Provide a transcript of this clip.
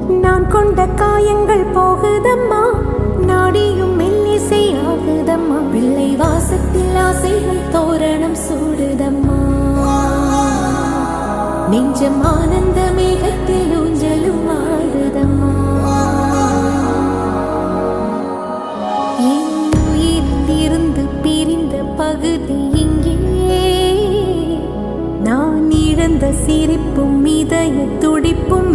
நான் கொண்ட காயங்கள் போகுதம்மா, நாடியும் மெல்லிசை ஆகுதம்மா. பிள்ளை வாசத்தில் ஆசைகள் தோரணம் சூடுதம்மா. நெஞ்சம் ஆனந்த மேகத்தில் ஊஞ்சலும் ஆடுதம்மா. என் உயிரிலிருந்து பிரிந்த பகுதி இங்கே, நான் இழந்த சிரிப்பும் இதய துடிப்பும்